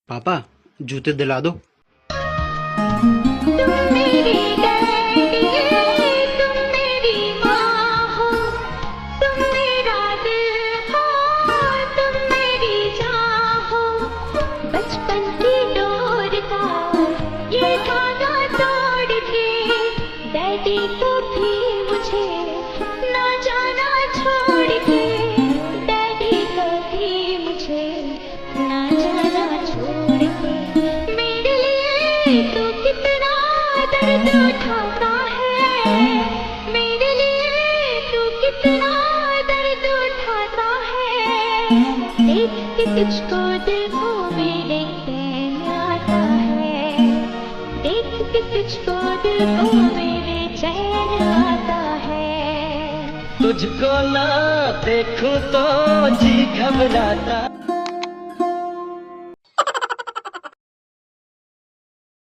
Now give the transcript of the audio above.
पापा, जूते दिला दो। तुम मेरी डैडी तुम मेरी माँ हो, तुम मेरा दिल हो, तुम मेरी जान हो। बचपन की डोर का ये धागा तोड़ के डैडी को भी मुझे ना जाना छोड़ के, डैडी को भी मुझे ना जाना छोड़ के। मेरे लिए तू कितना दर्द उठाता है, मेरे लिए तू कितना दर्द उठाता है। देख के तुझको दिल को मेरे चैन आता है, देख के तुझको दिल को मेरे चैन आता है। तुझको ना देखूं तो जी घबराता।